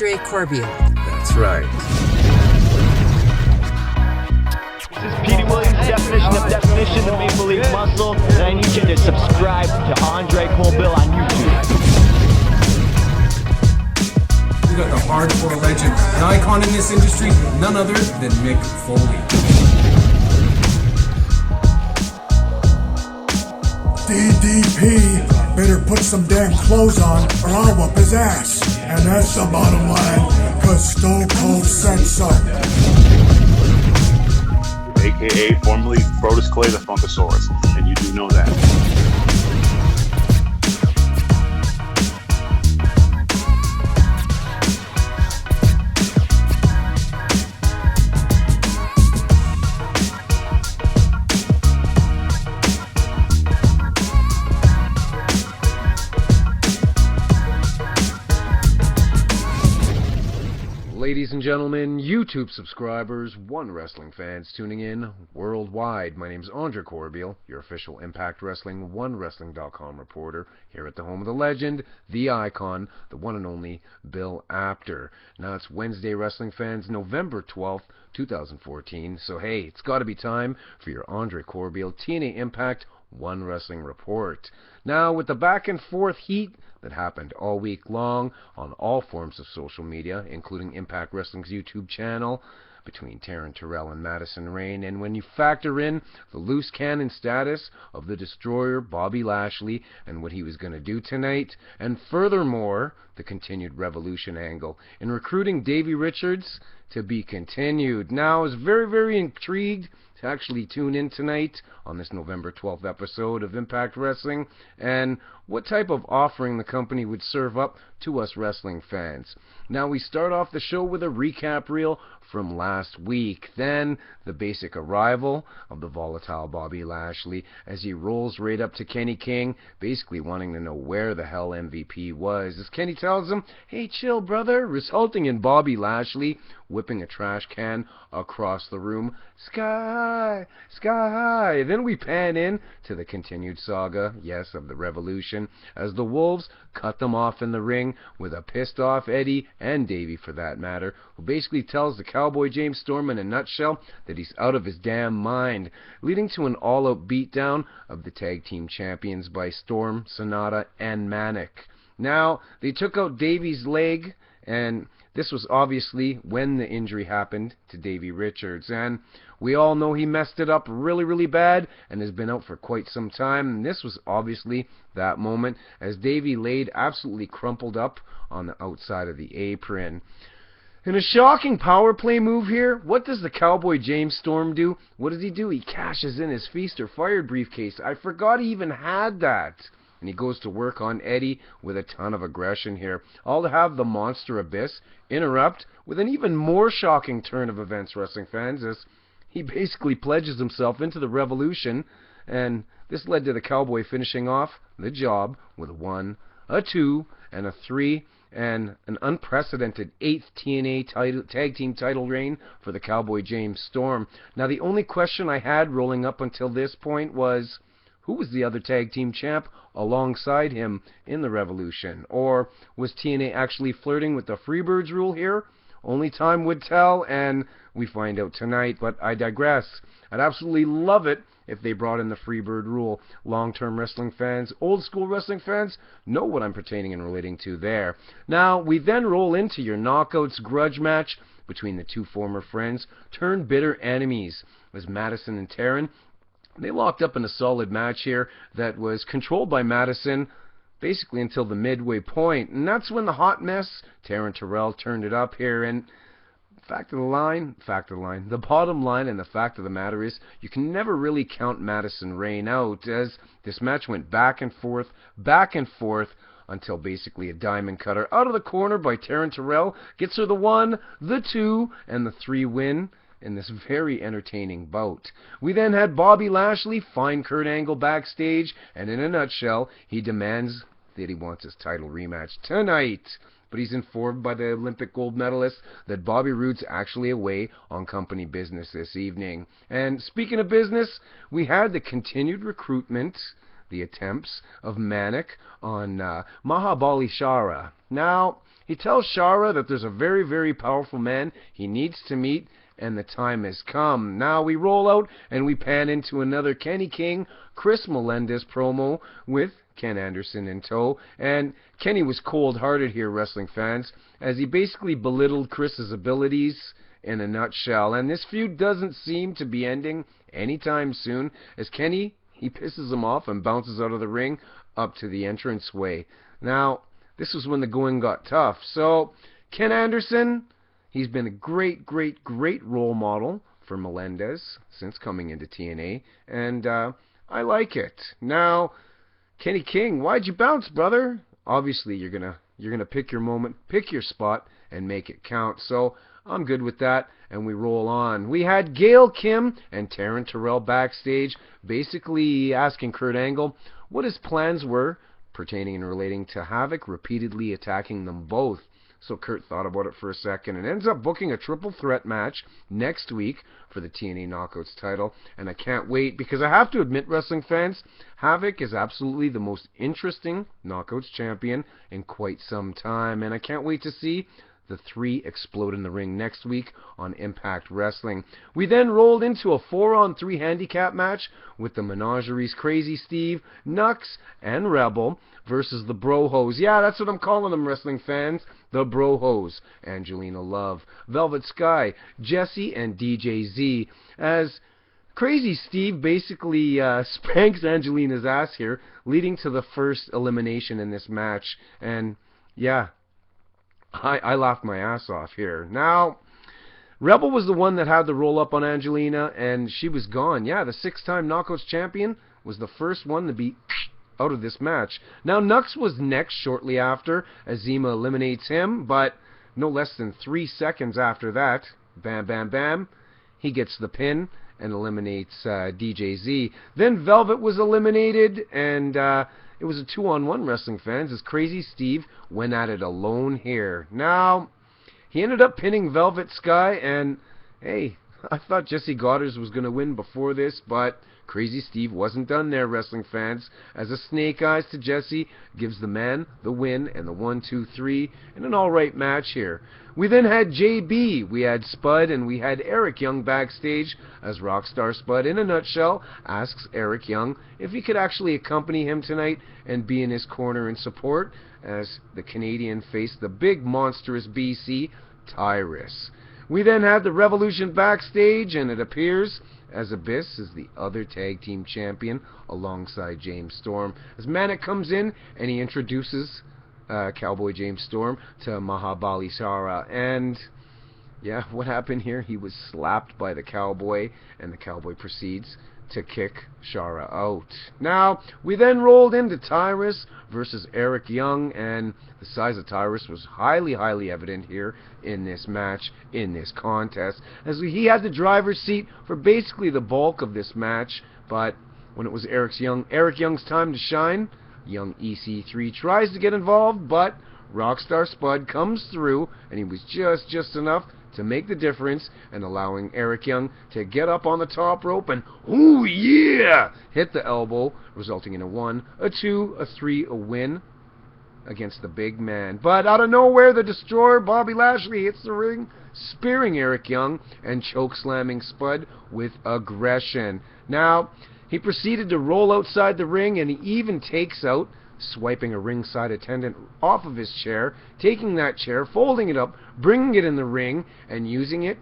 Andre Corbeil. That's right. This is Petey Williams' definition of Maple Leaf Muscle, and I need you to subscribe to Andre Corbeil on YouTube. We got the hardcore legend, an icon in this industry, none other than Mick Foley. DDP better put some damn clothes on or I'll whoop his ass. And that's the bottom line, cause Stone Cold said so. AKA formerly Brodus Clay the Funkasaurus, and you do know that. Ladies and gentlemen, YouTube subscribers, One Wrestling fans tuning in worldwide. My name is Andre Corbeil, your official Impact Wrestling, OneWrestling.com reporter, here at the home of the legend, the icon, the one and only Bill Apter. Now it's Wednesday, wrestling fans, November 12th, 2014. So hey, it's got to be time for your Andre Corbeil TNA Impact One Wrestling report. Now, with the back and forth heat that happened all week long on all forms of social media, including Impact Wrestling's YouTube channel, between Taryn, Terrell, and Madison, Rayne, and when you factor in the loose cannon status of the Destroyer, Bobby Lashley, and what he was going to do tonight, and furthermore, the continued Revolution angle in recruiting Davey Richards to be continued. Now, I was very, very intrigued to actually tune in tonight on this November 12th episode of Impact Wrestling and what type of offering the company would serve up to us wrestling fans. Now we start off the show with a recap reel from last week. Then the basic arrival of the volatile Bobby Lashley as he rolls right up to Kenny King, basically wanting to know where the hell MVP was. As Kenny tells him, "Hey, chill, brother," resulting in Bobby Lashley whipping a trash can across the room. Sky, sky. Then we pan in to the continued saga, yes, of the Revolution, as the Wolves cut them off in the ring with a pissed off Eddie, and Davey for that matter, who basically tells the Cowboy James Storm in a nutshell that he's out of his damn mind, leading to an all-out beatdown of the tag team champions by Storm, Sanada, and Manik. Now, they took out Davey's leg, and this was obviously when the injury happened to Davey Richards, and we all know he messed it up really, really bad and has been out for quite some time, and this was obviously that moment as Davey laid absolutely crumpled up on the outside of the apron. In a shocking power play move here, what does the Cowboy James Storm do? What does he do? He cashes in his Feast or Fired briefcase. I forgot he even had that. And he goes to work on Eddie with a ton of aggression here. All to have the Monster Abyss interrupt with an even more shocking turn of events, wrestling fans, as he basically pledges himself into the Revolution, and this led to the Cowboy finishing off the job with a 1, a 2, and a 3, and an unprecedented 8th TNA tag team title reign for the Cowboy James Storm. Now, the only question I had rolling up until this point was, who was the other tag team champ alongside him in the Revolution? Or was TNA actually flirting with the Freebirds rule here? Only time would tell, and we find out tonight, but I digress. I'd absolutely love it if they brought in the Freebird rule. Long-term wrestling fans, old-school wrestling fans, know what I'm pertaining and relating to there. Now, we then roll into your Knockouts grudge match between the two former friends turned bitter enemies, as Madison and Taryn. They locked up in a solid match here that was controlled by Madison basically until the midway point. And that's when the hot mess, Taryn Terrell, turned it up here. And the bottom line and the fact of the matter is you can never really count Madison Rayne out, as this match went back and forth, until basically a diamond cutter out of the corner by Taryn Terrell gets her the 1, the 2, and the 3 win in this very entertaining bout. We then had Bobby Lashley find Kurt Angle backstage, and in a nutshell, he demands that he wants his title rematch tonight. But he's informed by the Olympic gold medalist that Bobby Roode's actually away on company business this evening. And speaking of business, we had the continued recruitment, the attempts of Manik on Mahabali Shara. Now, He tells Shara that there's a very, very powerful man he needs to meet, and the time has come. Now we roll out and we pan into another Kenny King, Chris Melendez promo with Ken Anderson in tow. And Kenny was cold-hearted here, wrestling fans, as he basically belittled Chris's abilities in a nutshell. And this feud doesn't seem to be ending anytime soon, as Kenny, he pisses him off and bounces out of the ring up to the entranceway. Now, this was when the going got tough. So, Ken Anderson, he's been a great, great, great role model for Melendez since coming into TNA, and I like it. Now, Kenny King, why'd you bounce, brother? Obviously, you're gonna pick your moment, pick your spot, and make it count. So I'm good with that, and we roll on. We had Gail Kim and Taryn Terrell backstage, basically asking Kurt Angle what his plans were pertaining and relating to Havok repeatedly attacking them both. So Kurt thought about it for a second and ends up booking a triple threat match next week for the TNA Knockouts title. And I can't wait, because I have to admit, wrestling fans, Havok is absolutely the most interesting Knockouts champion in quite some time. And I can't wait to see the three explode in the ring next week on Impact Wrestling. We then rolled into a 4-on-3 handicap match with the Menageries Crazy Steve, Knux, and Rebel versus the Bro-Hos. Yeah, that's what I'm calling them, wrestling fans. The Bro-Hos. Angelina Love, Velvet Sky, Jesse, and DJ Z. As Crazy Steve basically spanks Angelina's ass here, leading to the first elimination in this match. And yeah, I laughed my ass off here. Now, Rebel was the one that had the roll up on Angelina, and she was gone. Yeah, the 6-time Knockouts champion was the first one to be out of this match. Now, Knux was next shortly after, as Zima eliminates him, but no less than 3 seconds after that, bam, bam, bam, he gets the pin and eliminates DJ Z. Then Velvet was eliminated, and it was a 2-on-1, wrestling fans, as Crazy Steve went at it alone here. Now, he ended up pinning Velvet Sky, and hey, I thought Jesse Goddard was going to win before this, but Crazy Steve wasn't done there, wrestling fans, as a snake eyes to Jesse gives the man the win and the 1-2-3 in an alright match here. We then had JB, we had Spud, and we had Eric Young backstage, as Rockstar Spud, in a nutshell, asks Eric Young if he could actually accompany him tonight and be in his corner in support, as the Canadian faced the big monstrous BC, Tyrus. We then had the Revolution backstage, and it appears as Abyss is the other tag team champion alongside James Storm, as Manik comes in and he introduces Cowboy James Storm to Mahabali Shara. And yeah, what happened here? He was slapped by the Cowboy, and the Cowboy proceeds to kick Shara out. Now, we then rolled into Tyrus versus Eric Young, and the size of Tyrus was highly, highly evident here in this match, in this contest, as he had the driver's seat for basically the bulk of this match. But when it was Eric Young's time to shine, young EC3 tries to get involved, but Rockstar Spud comes through, and he was just enough to make the difference, and allowing Eric Young to get up on the top rope and, ooh yeah, hit the elbow, resulting in a 1, a 2, a 3, a win against the big man. But out of nowhere, the Destroyer, Bobby Lashley, hits the ring, spearing Eric Young and chokeslamming Spud with aggression. Now, he proceeded to roll outside the ring, and he even takes out, swiping a ringside attendant off of his chair, taking that chair, folding it up, bringing it in the ring, and using it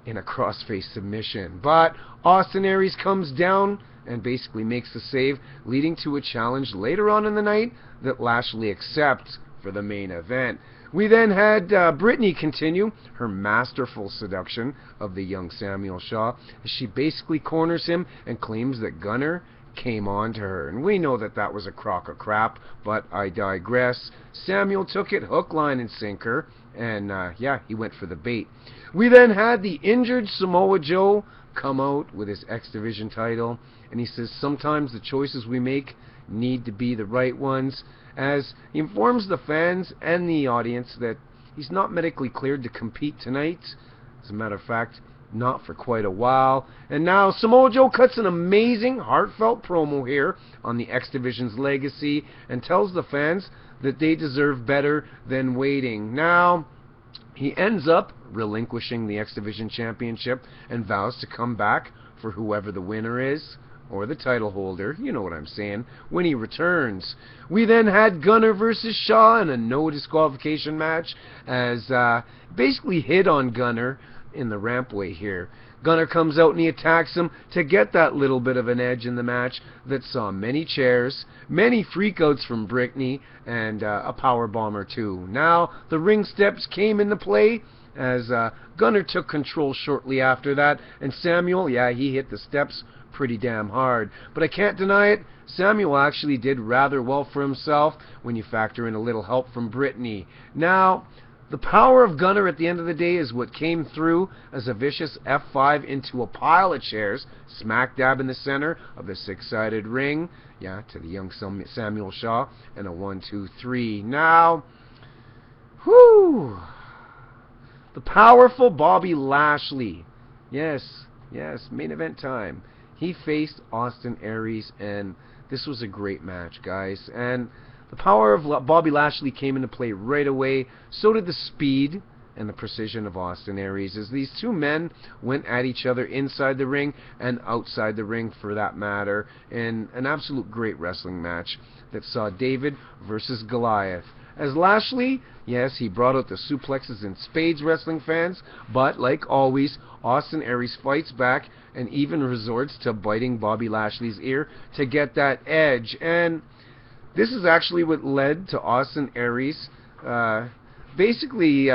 in a crossface submission. But Austin Aries comes down and basically makes the save, leading to a challenge later on in the night that Lashley accepts for the main event. We then had Brittany continue her masterful seduction of the young Samuel Shaw, as she basically corners him and claims that Gunner came on to her. And we know that that was a crock of crap, but I digress. Samuel took it hook, line, and sinker, and yeah, he went for the bait. We then had the injured Samoa Joe come out with his X Division title, and he says sometimes the choices we make need to be the right ones, as he informs the fans and the audience that he's not medically cleared to compete tonight. As a matter of fact, not for quite a while. And now Samoa Joe cuts an amazing, heartfelt promo here on the X Division's legacy, and tells the fans that they deserve better than waiting. Now, he ends up relinquishing the X Division Championship and vows to come back for whoever the winner is, or the title holder, you know what I'm saying, when he returns. We then had Gunner versus Shaw in a no disqualification match, as basically hit on Gunner in the rampway here. Gunner comes out and he attacks him to get that little bit of an edge in the match that saw many chairs, many freakouts from Brittany, and a power bomber too. Now, the ring steps came into play, as Gunner took control shortly after that, and Samuel, yeah, he hit the steps pretty damn hard. But I can't deny it, Samuel actually did rather well for himself when you factor in a little help from Brittany. Now, the power of Gunner at the end of the day is what came through as a vicious F5 into a pile of chairs, smack dab in the center of the six-sided ring, yeah, to the young Samuel Shaw, and a 1, 2, 3. Now, whoo! The powerful Bobby Lashley. Yes, main event time. He faced Austin Aries, and this was a great match, guys. And the power of Bobby Lashley came into play right away. So did the speed and the precision of Austin Aries, as these two men went at each other inside the ring and outside the ring, for that matter, in an absolute great wrestling match that saw David versus Goliath. As Lashley, yes, he brought out the suplexes in spades, wrestling fans, but like always, Austin Aries fights back and even resorts to biting Bobby Lashley's ear to get that edge. And this is actually what led to Austin Aries basically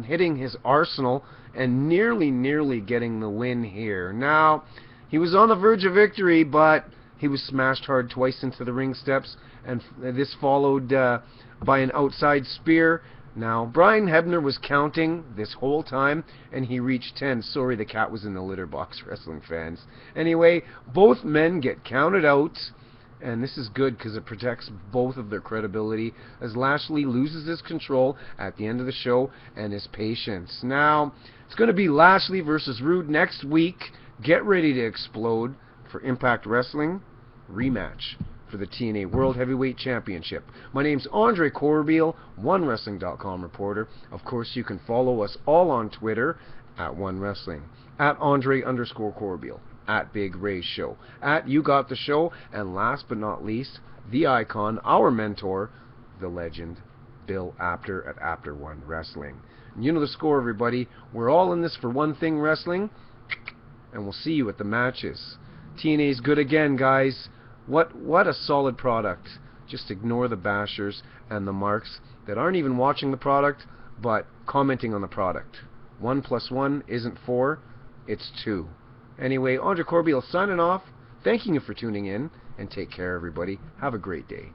hitting his arsenal and nearly getting the win here. Now, he was on the verge of victory, but he was smashed hard twice into the ring steps, and this followed by an outside spear. Now, Brian Hebner was counting this whole time, and he reached 10. Sorry, the cat was in the litter box, wrestling fans. Anyway, both men get counted out, and this is good because it protects both of their credibility, as Lashley loses his control at the end of the show and his patience. Now, it's going to be Lashley versus Roode next week. Get ready to explode for Impact Wrestling rematch for the TNA World Heavyweight Championship. My name's Andre Corbeil, OneWrestling.com reporter. Of course, you can follow us all on Twitter at OneWrestling, at Andre_Corbeil, at Big Ray Show, at You Got the Show, and last but not least, the icon, our mentor, the legend, Bill Apter at Apter One Wrestling. And you know the score, everybody. We're all in this for one thing, wrestling, and we'll see you at the matches. TNA's good again, guys. What a solid product. Just ignore the bashers and the marks that aren't even watching the product, but commenting on the product. 1 + 1 isn't 4, it's 2. Anyway, Andre Corbeil signing off. Thanking you for tuning in, and take care, everybody. Have a great day.